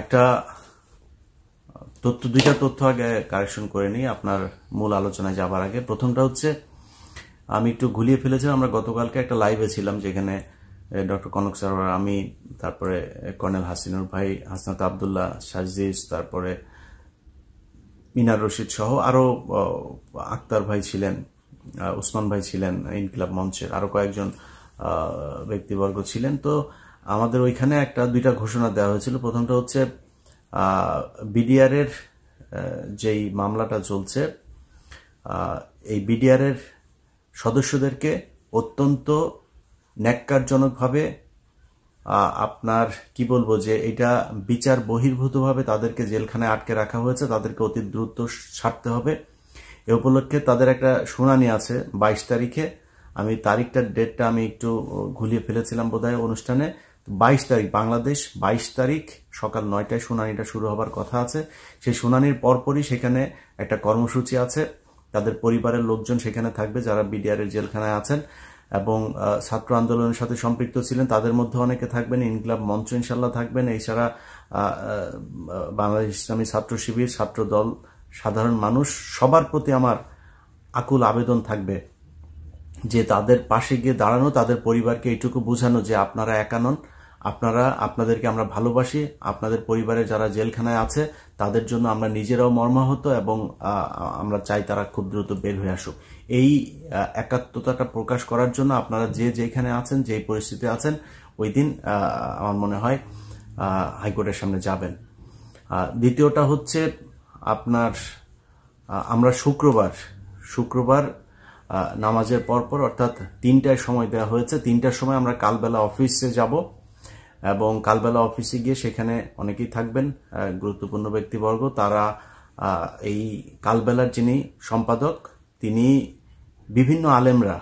একটা দুইটা তথ্য আগে কারেকশন করে নিই আপনার মূল আলোচনায় যাবার আগে। প্রথমটা হচ্ছে, আমি একটু ঘুলিয়ে ফেলেছিলাম। আমরা গতকালকে একটা লাইভে ছিলাম যেখানে ডক্টর কনক স্যার, আমি, তারপরে কর্নেল হাসিনুর ভাই, হাসনাত আবদুল্লাহ, সাজিজ, তারপরে মিনার রশিদ সহ আরো আক্তার ভাই ছিলেন, উসমান ভাই ছিলেন, ইনকিলাব মঞ্চের আরো কয়েকজন ব্যক্তিবর্গ ছিলেন। তো আমাদের ওইখানে দুইটা ঘোষণা দেওয়া হয়েছিল। প্রথমটা হচ্ছে বিডিআর এর যেই মামলাটা চলছে, এই বিডিআর এর সদস্যদেরকে অত্যন্ত ন্যাক্কারজনকভাবে আপনার কি বলবো যে এটা বিচার বহির্ভূতভাবে তাদেরকে জেলখানায় আটকে রাখা হয়েছে, তাদেরকে অতি দ্রুত ছাড়তে হবে। এ উপলক্ষে তাদের একটা শুনানি আছে 22 তারিখে। আমি ডেটটা আমি একটু ঘুলিয়ে ফেলেছিলাম বোধহয় অনুষ্ঠানে। 22 তারিখ বাংলাদেশ, 22 তারিখ সকাল 9টায় শুনানিটা শুরু হবার কথা আছে। সেই শুনানির পরপরই সেখানে একটা কর্মসূচি আছে, তাদের পরিবারের লোকজন সেখানে থাকবে যারা বিডিআর এর জেলখানায় আছেন এবং ছাত্র আন্দোলনের সাথে সম্পৃক্ত ছিলেন, তাদের মধ্যে অনেকে থাকবেন। ইনকিলাব মঞ্চ ইনশাল্লাহ থাকবেন। এছাড়া বাংলাদেশ ইসলামী ছাত্র শিবির, ছাত্র দল, সাধারণ মানুষ সবার প্রতি আমার আকুল আবেদন থাকবে যে তাদের পাশে গিয়ে দাঁড়ানো, তাদের পরিবারকে এইটুকু বোঝানো যে আপনারা একা নন, আপনাদেরকে আমরা ভালোবাসি। আপনাদের পরিবারে যারা জেলখানায় আছে তাদের জন্য আমরা নিজেরাও মর্মাহত এবং আমরা চাই তারা খুব দ্রুত বের হয়ে আসুক। এই একাত্মতাটা প্রকাশ করার জন্য আপনারা যেখানে আছেন, যেই পরিস্থিতি আছেন, ওই দিন আমার মনে হয় হাইকোর্টের সামনে যাবেন। দ্বিতীয়টা হচ্ছে আপনার আমরা শুক্রবার নামাজের পরপর অর্থাৎ 3টায় সময় দেওয়া হয়েছে। 3টার সময় আমরা কালবেলা অফিসে যাব এবং কালবেলা অফিসে গিয়ে সেখানে অনেকেই থাকবেন গুরুত্বপূর্ণ ব্যক্তিবর্গ। তারা এই কালবেলার যিনি সম্পাদক, তিনি বিভিন্ন আলেমরা,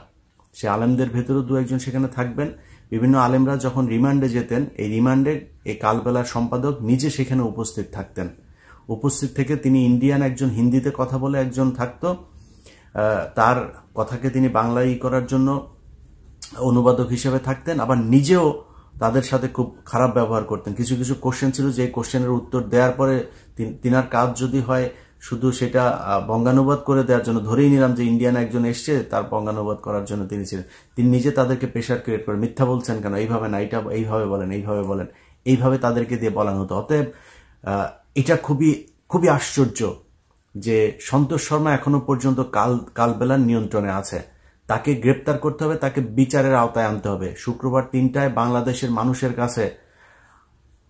সে আলেমদের ভেতরেও দু একজন সেখানে থাকবেন। বিভিন্ন আলেমরা যখন রিমান্ডে যেতেন, এই রিমান্ডে এই কালবেলার সম্পাদক নিজে সেখানে উপস্থিত থাকতেন। উপস্থিত থেকে তিনি ইন্ডিয়ান একজন হিন্দিতে কথা বলে একজন থাকতো, তার কথাকে তিনি বাংলায় করার জন্য অনুবাদক হিসেবে থাকতেন, আবার নিজেও তাদের সাথে খুব খারাপ ব্যবহার করতেন। কিছু কিছু কোশ্চেন ছিল যে কোশ্চেনের উত্তর দেওয়ার পরে তিনার কাজ যদি হয় শুধু সেটা বঙ্গানুবাদ করে দেওয়ার জন্য, ধরেই নিলাম যে ইন্ডিয়ান একজন এসছে, তার বঙ্গানুবাদ করার জন্য তিনি ছিলেন। তিনি নিজে তাদেরকে প্রেশার ক্রিয়েট করে, মিথ্যা বলছেন কেন, এইভাবে না, এটা এইভাবে বলেন, এইভাবে তাদেরকে দিয়ে বলানো হতো। অতএব এটা খুবই আশ্চর্য যে সন্তোষ শর্মা এখনো পর্যন্ত কালবেলার নিয়ন্ত্রণে আছে। তাকে গ্রেপ্তার করতে হবে, তাকে বিচারের আওতায় আনতে হবে। শুক্রবার 3টায় বাংলাদেশের মানুষের কাছে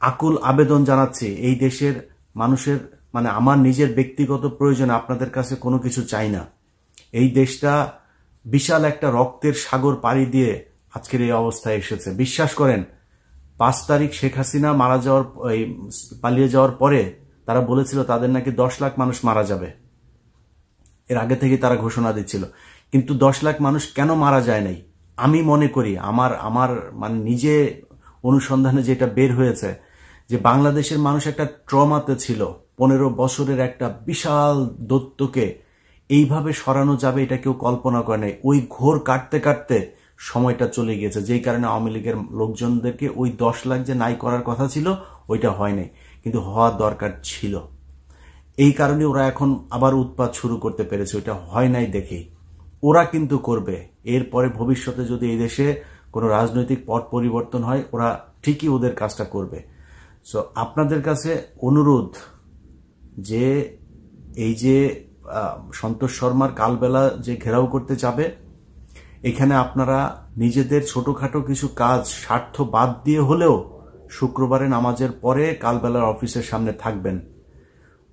আকুল আবেদন জানাচ্ছি। এই দেশের মানুষের, মানে আমার নিজের ব্যক্তিগত প্রয়োজনে আপনাদের কাছে কোনো কিছু চাই না। এই দেশটা বিশাল একটা রক্তের সাগর পাড়ি দিয়ে আজকের এই অবস্থায় এসেছে। বিশ্বাস করেন, 5 তারিখ শেখ হাসিনা পালিয়ে যাওয়ার পরে তারা বলেছিল তাদের নাকি 10 লাখ মানুষ মারা যাবে। এর আগে থেকে তারা ঘোষণা দিচ্ছিল, কিন্তু 10 লাখ মানুষ কেন মারা যায় নাই? আমি মনে করি আমার মানে নিজে অনুসন্ধানে যেটা বের হয়েছে যে বাংলাদেশের মানুষ একটা ট্রমাতে ছিল। 15 বছরের একটা বিশাল দৈত্যকে এইভাবে সরানো যাবে এটা কেউ কল্পনা করে নাই। ওই ঘোর কাটতে কাটতে সময়টা চলে গিয়েছে, যেই কারণে আওয়ামী লীগের লোকজনদেরকে ওই 10 লাখ যে নাই করার কথা ছিল ওইটা হয় নাই, কিন্তু হওয়ার দরকার ছিল। এই কারণে ওরা এখন আবার উৎপাত শুরু করতে পেরেছে, ওইটা হয় নাই দেখেই। ওরা কিন্তু করবে এরপরে, ভবিষ্যতে যদি এই দেশে কোনো রাজনৈতিক পট পরিবর্তন হয়, ওরা ঠিকই ওদের কাজটা করবে। সো আপনাদের কাছে অনুরোধ যে এই যে সন্তোষ শর্মার কালবেলা যে ঘেরাও করতে যাবে, এখানে আপনারা নিজেদের ছোটখাটো কিছু কাজ স্বার্থ বাদ দিয়ে হলেও শুক্রবারে নামাজের পরে কালবেলার অফিসের সামনে থাকবেন।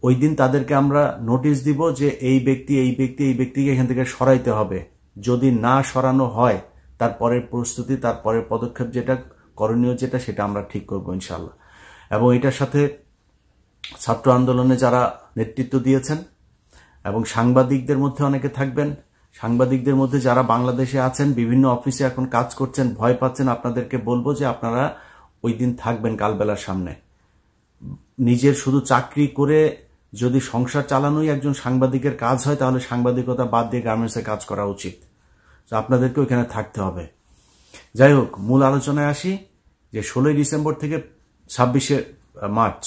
ওই দিন তাদেরকে আমরা নোটিশ দিব যে এই ব্যক্তিকে এখান থেকে সরাইতে হবে। যদি না সরানো হয়, তারপরের প্রস্তুতি, তারপরের পদক্ষেপ যেটা করণীয় সেটা আমরা ঠিক করবো ইনশাল্লাহ। এবং এটার সাথে ছাত্র আন্দোলনে যারা নেতৃত্ব দিয়েছেন এবং সাংবাদিকদের মধ্যে অনেকে থাকবেন। সাংবাদিকদের মধ্যে যারা বাংলাদেশে আছেন, বিভিন্ন অফিসে এখন কাজ করছেন, ভয় পাচ্ছেন, আপনাদেরকে বলবো যে আপনারা ওই দিন থাকবেন কালবেলার সামনে। নিজের শুধু চাকরি করে যদি সংসার চালানোই একজন সাংবাদিকের কাজ হয়, তাহলে সাংবাদিকতা বাদ দিয়ে গার্মেন্টসে কাজ করা উচিত। আপনাদেরকে ওইখানে থাকতে হবে। যাই হোক, মূল আলোচনায় আসি যে 16ই ডিসেম্বর থেকে 26শে মার্চ,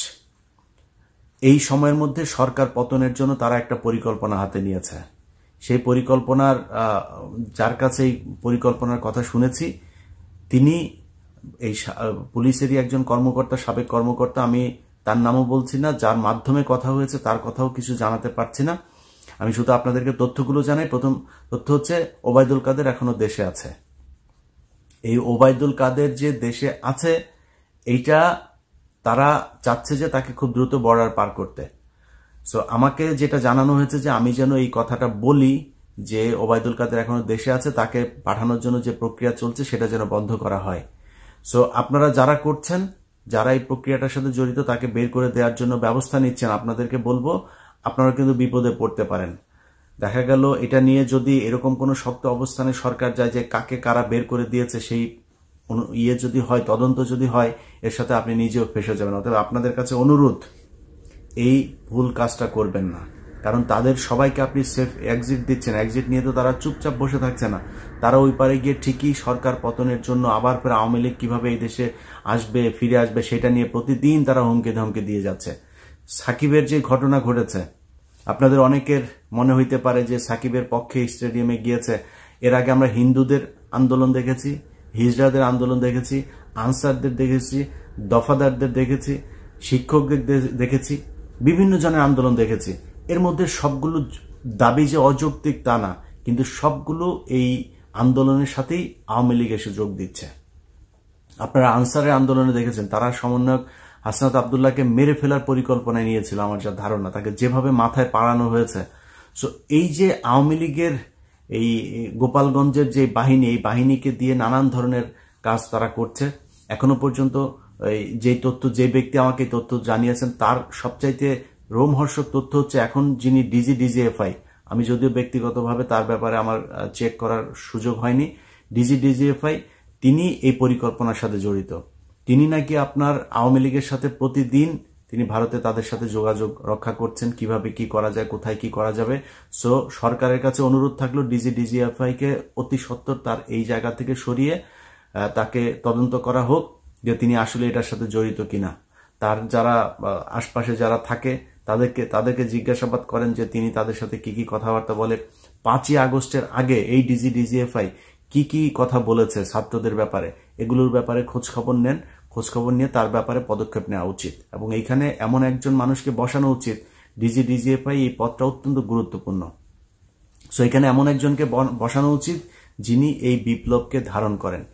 এই সময়ের মধ্যে সরকার পতনের জন্য তারা একটা পরিকল্পনা হাতে নিয়েছে। সেই পরিকল্পনার যার কাছে এই পরিকল্পনার কথা শুনেছি তিনি এই পুলিশেরই একজন কর্মকর্তা, সাবেক কর্মকর্তা, আমি তার নামও বলছি না, যার মাধ্যমে কথা হয়েছে তার কথাও কিছু জানাতে পারছি না, আমি শুধু আপনাদেরকে তথ্যগুলো জানাই। প্রথম তথ্য হচ্ছে ওবায়দুল কাদের এখনো দেশে আছে। এই ওবায়দুল কাদের যে দেশে আছে এইটা তারা চাচ্ছে যে তাকে খুব দ্রুত বর্ডার পার করতে। সো আমাকে যেটা জানানো হয়েছে যে আমি যেন এই কথাটা বলি যে ওবায়দুল কাদের এখনো দেশে আছে, তাকে পাঠানোর জন্য যে প্রক্রিয়া চলছে সেটা যেন বন্ধ করা হয়। সো আপনারা যারা করছেন, যারা এই প্রক্রিয়াটার সাথে জড়িত, তাকে বের করে দেওয়ার জন্য ব্যবস্থা নিচ্ছেন, আপনাদেরকে বলবো আপনারা কিন্তু বিপদে পড়তে পারেন। দেখা গেল এটা নিয়ে যদি এরকম কোনো শক্ত অবস্থানে সরকার যায় যে কাকে কারা বের করে দিয়েছে, সেই যদি হয়, তদন্ত যদি হয়, এর সাথে আপনি নিজেও ফেঁসে যাবেন। অতএব আপনাদের কাছে অনুরোধ, এই ভুল কাজটা করবেন না। কারণ তাদের সবাইকে আপনি সেফ এক্সিট দিচ্ছেন, এক্সিট নিয়ে তো তারা চুপচাপ বসে থাকছে না, তারা ওই পারে গিয়ে ঠিকই সরকার পতনের জন্য আবার ফের আওয়ামী লীগ কিভাবে এই দেশে আসবে, ফিরে আসবে, সেটা নিয়ে প্রতিদিন তারা হুমকি ধমকি দিয়ে যাচ্ছে। সাকিবের যে ঘটনা ঘটেছে, আপনাদের অনেকের মনে হইতে পারে যে সাকিবের পক্ষে স্টেডিয়ামে গিয়েছে। এর আগে আমরা হিন্দুদের আন্দোলন দেখেছি, হিজড়াদের আন্দোলন দেখেছি, আনসারদের দেখেছি, দফাদারদের দেখেছি, শিক্ষকদের দেখেছি, বিভিন্ন জনের আন্দোলন দেখেছি। এর মধ্যে সবগুলো দাবি যে অযৌক্তিক তা না, কিন্তু সবগুলো এই আন্দোলনের সাথেই আওয়ামী লীগ এসে যোগ দিচ্ছে। আপনারা আনসারের আন্দোলনে দেখেছেন, তারা সমন্বয়ক হাসনাত আবদুল্লাহকে মেরে ফেলার পরিকল্পনায় নিয়েছিল, আমার যা ধারণা, তাকে যেভাবে মাথায় পাড়ানো হয়েছে। সো এই যে আওয়ামী লীগের এই গোপালগঞ্জের যে বাহিনী, এই বাহিনীকে দিয়ে নানান ধরনের কাজ তারা করছে। এখনো পর্যন্ত যে ব্যক্তি আমাকে তথ্য জানিয়েছেন, তার সবচাইতে রোমহর্ষক তথ্য হচ্ছে এখন যিনি ডিজিএফআই, আমি যদিও ব্যক্তিগতভাবে তার ব্যাপারে আমার চেক করার সুযোগ হয়নি, ডিজিএফআই, তিনি এই পরিকল্পনার সাথে জড়িত। তিনি নাকি আপনার আওয়ামী লীগের সাথে প্রতিদিন তিনি ভারতে তাদের সাথে যোগাযোগ রক্ষা করছেন, কিভাবে কি করা যায়, কোথায় কি করা যাবে। সো সরকারের কাছে অনুরোধ থাকলো ডিজিএফআই কে অতি সত্বর তার এই জায়গা থেকে সরিয়ে তাকে তদন্ত করা হোক যে তিনি আসলে এটার সাথে জড়িত কিনা। তার যারা আশপাশে যারা থাকে তাদেরকে জিজ্ঞাসাবাদ করেন যে তিনি তাদের সাথে কি কি কথাবার্তা বলে, 5ই আগস্টের আগে এই ডিজিএফআই কি কি কথা বলেছে ছাত্রদের ব্যাপারে, এগুলোর ব্যাপারে খোঁজখবর নেন, খোঁজখবর নিয়ে তার ব্যাপারে পদক্ষেপ নেওয়া উচিত। এবং এইখানে এমন একজন মানুষকে বসানো উচিত, ডিজিএফআই এই পদটা অত্যন্ত গুরুত্বপূর্ণ। সো এখানে এমন একজনকে বসানো উচিত যিনি এই বিপ্লবকে ধারণ করেন।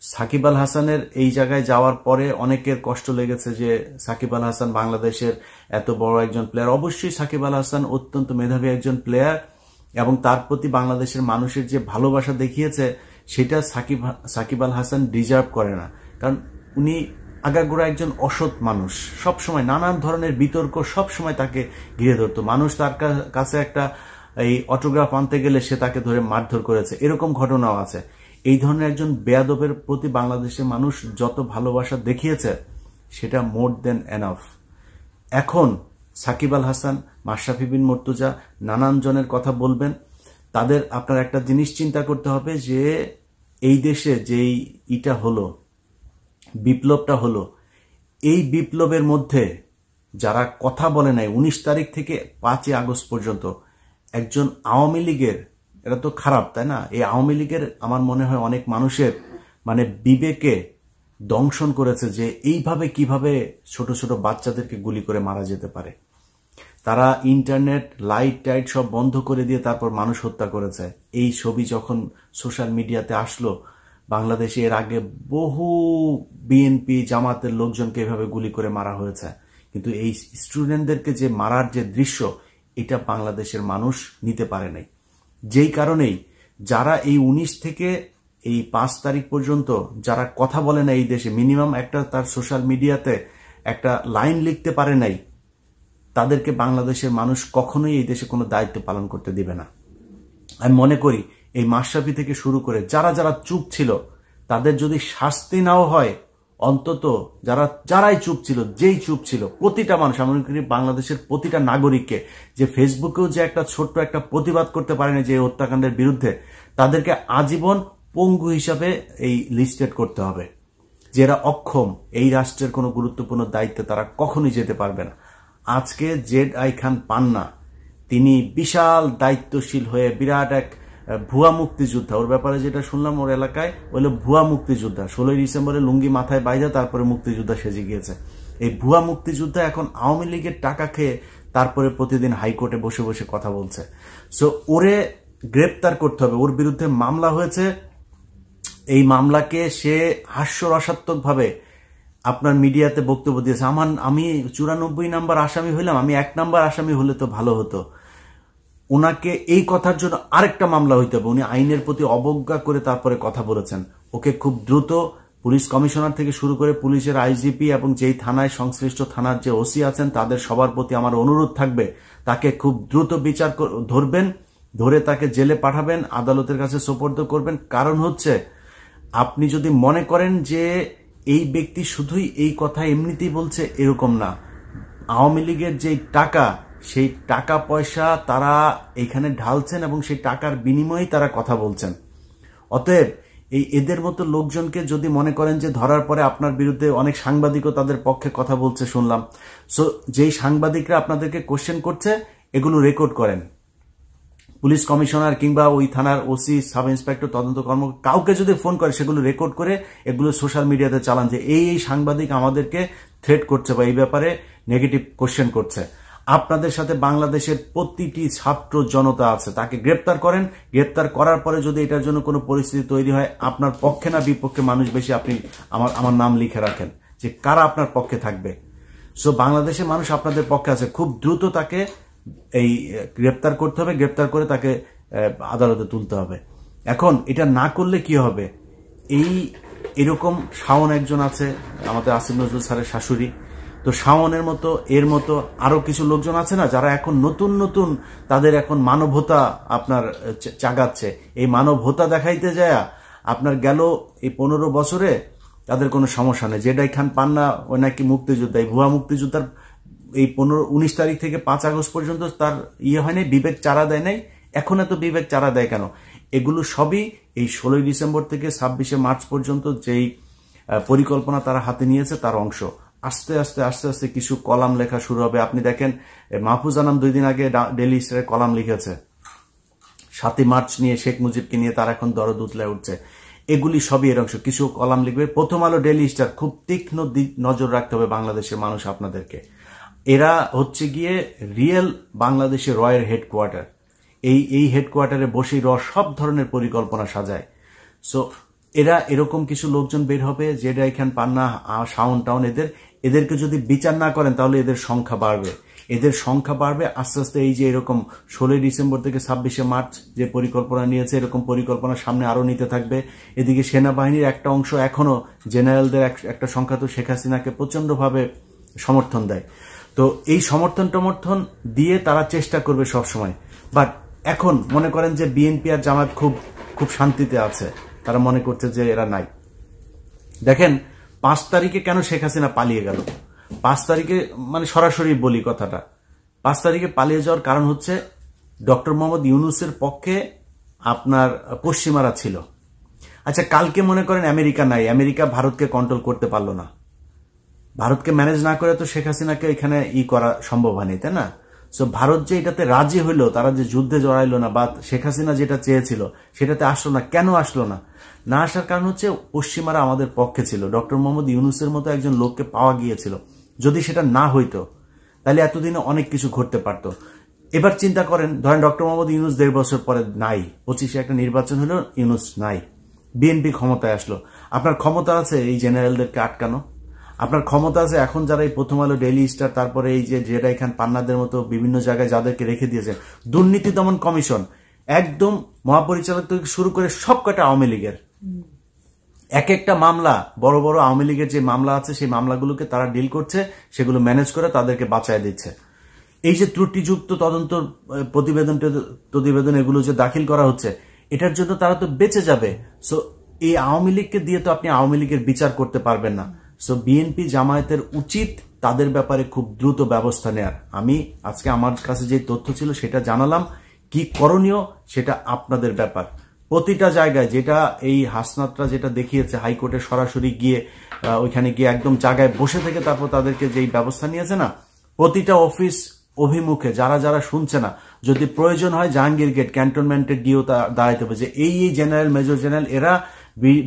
সাকিব আল হাসানের এই জায়গায় যাওয়ার পরে অনেকের কষ্ট লেগেছে যে সাকিব আল হাসান বাংলাদেশের এত বড় একজন প্লেয়ার। অবশ্যই সাকিব আল হাসান অত্যন্ত মেধাবী একজন প্লেয়ার এবং তার প্রতি বাংলাদেশের মানুষের যে ভালোবাসা দেখিয়েছে সেটা সাকিব আল হাসান ডিজার্ভ করে না। কারণ উনি আগাগোড়া একজন অসৎ মানুষ, সবসময় নানান ধরনের বিতর্ক সবসময় তাকে ঘিরে ধরতো। মানুষ তার কাছে একটা এই অটোগ্রাফ আনতে গেলে সে তাকে ধরে মারধর করেছে, এরকম ঘটনাও আছে। এই ধরনের একজন বেয়াদবের প্রতি বাংলাদেশের মানুষ যত ভালোবাসা দেখিয়েছে সেটা মোর দেন এনাফ। এখন সাকিব আল হাসান, মাশরাফি বিন মুর্তজা নানান জনের কথা বলবেন, তাদের আপনার একটা জিনিস চিন্তা করতে হবে যে এই দেশে যেই হলো, বিপ্লবটা হলো, এই বিপ্লবের মধ্যে যারা কথা বলে নাই 19 তারিখ থেকে 5ই আগস্ট পর্যন্ত, একজন আওয়ামী লীগের, এটা তো খারাপ তাই না, এই আওয়ামী লীগের আমার মনে হয় অনেক মানুষের মানে বিবেকে দংশন করেছে যে এইভাবে কিভাবে ছোট ছোট বাচ্চাদেরকে গুলি করে মারা যেতে পারে। তারা ইন্টারনেট লাইট টাইট সব বন্ধ করে দিয়ে তারপর মানুষ হত্যা করেছে। এই ছবি যখন সোশ্যাল মিডিয়াতে আসলো, বাংলাদেশে এর আগে বহু বিএনপি জামাতের লোকজনকে এভাবে গুলি করে মারা হয়েছে, কিন্তু এই স্টুডেন্টদেরকে যে মারার যে দৃশ্য, এটা বাংলাদেশের মানুষ নিতে পারে নাই। যেই কারণেই যারা এই 19 থেকে এই 5 তারিখ পর্যন্ত যারা কথা বলে না এই দেশে, মিনিমাম একটা তার সোশ্যাল মিডিয়াতে একটা লাইন লিখতে পারে নাই, তাদেরকে বাংলাদেশের মানুষ কখনোই এই দেশে কোনো দায়িত্ব পালন করতে দিবে না। আমি মনে করি এই মাশরাফি থেকে শুরু করে যারা যারা চুপ ছিল তাদের যদি শাস্তি নাও হয়, অন্তত যারাই চুপ ছিল, যেই চুপ ছিল, প্রতিটা মানুষ, আমি মনে করি বাংলাদেশের প্রতিটা নাগরিককে যে ফেসবুকেও যে একটা ছোট্ট একটা প্রতিবাদ করতে পারেনি যে হত্যাকাণ্ডের বিরুদ্ধে, তাদেরকে আজীবন পঙ্গু হিসাবে এই লিস্টেড করতে হবে। যে এরা অক্ষম, এই রাষ্ট্রের কোনো গুরুত্বপূর্ণ দায়িত্বে তারা কখনোই যেতে পারবে না। আজকে জেড.আই খান পান্না তিনি বিশাল দায়িত্বশীল হয়ে বিরাট এক ভুয়া মুক্তিযোদ্ধা, ওর ব্যাপারে যেটা শুনলাম ওর এলাকায় হলো ভুয়া মুক্তিযোদ্ধা, 16ই ডিসেম্বরে লুঙ্গি মাথায় বাইজা তারপরে মুক্তিযোদ্ধা সেজে গিয়েছে। এই ভুয়া মুক্তিযোদ্ধা এখন আওয়ামী লীগের টাকা খেয়ে তারপরে প্রতিদিন হাইকোর্টে বসে বসে কথা বলছে। সো ওরে গ্রেপ্তার করতে হবে। ওর বিরুদ্ধে মামলা হয়েছে, এই মামলাকে সে হাস্যরসাত্মকভাবে আপনার মিডিয়াতে বক্তব্য দিয়েছে। আমি 94 নাম্বার আসামি হইলাম, আমি 1 নাম্বার আসামি হলে তো ভালো হতো। ওনাকে এই কথার জন্য আরেকটা মামলা হইতে হবে। উনি আইনের প্রতি অবজ্ঞা করে তারপরে কথা বলেছেন। ওকে খুব দ্রুত পুলিশ কমিশনার থেকে শুরু করে পুলিশের আইজিপি এবং যেই থানায় সংশ্লিষ্ট থানার যে ওসি আছেন তাদের সবার প্রতি আমার অনুরোধ থাকবে, তাকে খুব দ্রুত বিচার ধরবেন, ধরে তাকে জেলে পাঠাবেন, আদালতের কাছে সোপর্দ করবেন। কারণ হচ্ছে আপনি যদি মনে করেন যে এই ব্যক্তি শুধুই এই কথা এমনিতেই বলছে, এরকম না। আওয়ামী লীগের যে টাকা, সেই টাকা পয়সা তারা এখানে ঢালছেন এবং সেই টাকার বিনিময়ে তারা কথা বলছেন। অতএব এদের মতো লোকজনকে যদি মনে করেন যে ধরার পরে আপনার বিরুদ্ধে অনেক সাংবাদিকও তাদের পক্ষে কথা বলছে শুনলাম, সো যেই সাংবাদিকরা আপনাদেরকে কোশ্চেন করছে এগুলো রেকর্ড করেন। পুলিশ কমিশনার কিংবা ওই থানার ওসি, সাব ইন্সপেক্টর, তদন্ত কর্মকর্তা কাউকে যদি ফোন করে সেগুলো রেকর্ড করে এগুলো সোশ্যাল মিডিয়াতে চালান যে এই সাংবাদিক আমাদেরকে থ্রেট করছে বা এই ব্যাপারে নেগেটিভ কোশ্চেন করছে। আপনাদের সাথে বাংলাদেশের প্রতিটি ছাত্র জনতা আছে, তাকে গ্রেপ্তার করেন। গ্রেপ্তার করার পরে যদি এটার জন্য কোনো পরিস্থিতি তৈরি হয়, আপনার পক্ষে না বিপক্ষে মানুষ বেশি, আপনি আমার নাম লিখে রাখেন যে কারা আপনার পক্ষে থাকবে। সো বাংলাদেশের মানুষ আপনাদের পক্ষে আছে। খুব দ্রুত তাকে এই গ্রেপ্তার করতে হবে, গ্রেপ্তার করে তাকে আদালতে তুলতে হবে। এখন এটা না করলে কি হবে? এরকম শাওন একজন আছে, আমাদের আসিফ নজরুল স্যারের শাশুড়ি, তো শাওনের মতো এর মতো আরো কিছু লোকজন আছে না, যারা এখন নতুন নতুন তাদের এখন মানবতা আপনার চাগাচ্ছে। এই মানবতা দেখাইতে যায় আপনার গেল এই 15 বছরে তাদের কোনো সমস্যা নেই। জেড.আই খান পান্না ওই নাকি মুক্তিযোদ্ধা, এই ভুয়া মুক্তিযোদ্ধার এই 19 তারিখ থেকে 5 আগস্ট পর্যন্ত তার হয় নাই, বিবেক চারা দেয় নাই। এখন এত বিবেক চারা দেয় কেন? এগুলো সবই এই 16ই ডিসেম্বর থেকে 26শে মার্চ পর্যন্ত যেই পরিকল্পনা তারা হাতে নিয়েছে তার অংশ। আস্তে আস্তে আস্তে আস্তে কিছু কলাম লেখা শুরু হবে। আপনি দেখেন মাহফুজ আনাম 2 দিন আগে ডেইলি স্টারে কলাম লিখেছে 7ই মার্চ নিয়ে, শেখ মুজিবকে নিয়ে তার এখন দরদ উতলে উঠছে। এগুলি সবই এর অংশ। কিছু কলাম লিখবে। প্রথম আলো, ডেইলি স্টার, খুব তীক্ষ্ণ নজর রাখতে হবে বাংলাদেশের মানুষ আপনাদেরকে। এরা হচ্ছে গিয়ে রিয়েল বাংলাদেশের রয়ের হেডকোয়ার্টার। এই হেডকোয়ার্টারে বসেই সব ধরনের পরিকল্পনা সাজায়। সো এরা এরকম কিছু লোকজন বের হবে, জেড.আই খান পান্না, শাওন টাউন, এদেরকে যদি বিচার না করেন তাহলে এদের সংখ্যা বাড়বে। এদের সংখ্যা বাড়বে আস্তে আস্তে। এই যে এরকম 16ই ডিসেম্বর থেকে 26শে মার্চ যে পরিকল্পনা নিয়েছে, এরকম পরিকল্পনা সামনে আরো নিতে থাকবে। এদিকে সেনাবাহিনীর একটা অংশ এখনো, জেনারেলদের একটা সংখ্যা তো শেখ হাসিনাকে প্রচন্ডভাবে সমর্থন দেয়। তো এই সমর্থন দিয়ে তারা চেষ্টা করবে সবসময়। বাট এখন মনে করেন যে বিএনপি আর জামাত খুব শান্তিতে আছে, তারা মনে করছে যে এরা নাই। দেখেন 5 তারিখে কেন শেখ হাসিনা পালিয়ে গেল? 5 তারিখে মানে সরাসরি বলি কথাটা, 5 তারিখে পালিয়ে যাওয়ার কারণ হচ্ছে ডক্টর মোহাম্মদ ইউনূসের পক্ষে আপনার পশ্চিমারা ছিল। আচ্ছা, কালকে মনে করেন আমেরিকা নাই, আমেরিকা ভারতকে কন্ট্রোল করতে পারলো না, ভারতকে ম্যানেজ না করে তো শেখ হাসিনাকে এখানে করা সম্ভব হয়নি, তাই না? সো ভারত যে এটাতে রাজি হইলো, তারা যে যুদ্ধে জড়াইলো না, বা শেখ হাসিনা যেটা চেয়েছিল সেটাতে আসলো না, কেন আসলো না? না আসার কারণ হচ্ছে পশ্চিমারা আমাদের পক্ষে ছিল। ডক্টর মোহাম্মদ ইউনূসের মতো একজন লোককে পাওয়া গিয়েছিল। যদি সেটা না হইতো তাহলে এতদিনে অনেক কিছু ঘটতে পারতো। এবার চিন্তা করেন, ধরেন ডক্টর মোহাম্মদ ইউনূস 1.5 বছর পরে নাই, 25-এ একটা নির্বাচন হলো, ইউনূস নাই, বিএনপি ক্ষমতায় আসলো। আপনার ক্ষমতা আছে এই জেনারেলদেরকে আটকানো? আপনার ক্ষমতা আছে এখন যারা এই প্রথম আলো, ডেইলি স্টার, তারপরে এই যে জেড.আই খান পান্নাদের মতো বিভিন্ন জায়গায় যাদেরকে রেখে দিয়েছেন, দুর্নীতি দমন কমিশন একদম মহাপরিচালক থেকে শুরু করে সবকটা আওয়ামী লীগের, এক একটা মামলা, বড় বড় আওয়ামী লীগের যে মামলা আছে সেই মামলাগুলোকে তারা ডিল করছে, সেগুলো ম্যানেজ করে তাদেরকে বাঁচায় দিচ্ছে। এই যে ত্রুটিযুক্ত তদন্ত প্রতিবেদন এগুলো যে দাখিল করা হচ্ছে, এটার জন্য তারা তো বেঁচে যাবে। সো এই আওয়ামী লীগকে দিয়ে তো আপনি আওয়ামী লীগের বিচার করতে পারবেন না। সো বিএনপি জামায়াতের উচিত তাদের ব্যাপারে খুব দ্রুত ব্যবস্থা নেয়ার। আমি আজকে আমার কাছে যে তথ্য ছিল সেটা জানালাম, কি করণীয় সেটা আপনাদের ব্যাপার। প্রতিটা জায়গায় যেটা এই হাসনাতরা যেটা দেখিয়েছে, হাইকোর্টে সরাসরি গিয়ে ওইখানে গিয়ে একদম জায়গায় বসে থেকে তারপর তাদেরকে যেই ব্যবস্থা নিয়েছে না, প্রতিটা অফিস অভিমুখে যারা যারা শুনছে না, যদি প্রয়োজন হয় জাহাঙ্গীর গেট ক্যান্টনমেন্টে গিয়েও দাঁড়াইতে হবে যে এই জেনারেল, মেজর জেনারেল, এরা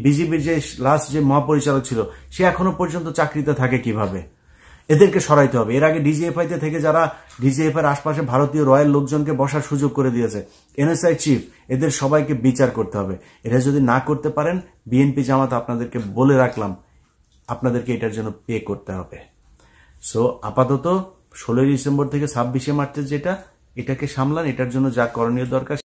বিজিবির যে লাস্ট যে মহাপরিচালক ছিল সে এখনো পর্যন্ত চাকরিতে থাকে কিভাবে, এদেরকে সরাইতে হবে। এর আগে ডিজিএফআইতে থেকে যারা ডিজিএফআই এর আশপাশে ভারতীয় রয়্যাল লোকজনকে বসার সুযোগ করে দিয়েছে, এনএসআই চিফ, এদের সবাইকে বিচার করতে হবে। এরা যদি না করতে পারেন, বিএনপি জামাত আপনাদেরকে বলে রাখলাম, আপনাদেরকে এটার জন্য পে করতে হবে। সো আপাতত 16 ডিসেম্বর থেকে 26 মার্চের যেটা, এটাকে সামলান, এটার জন্য যা করণীয় দরকার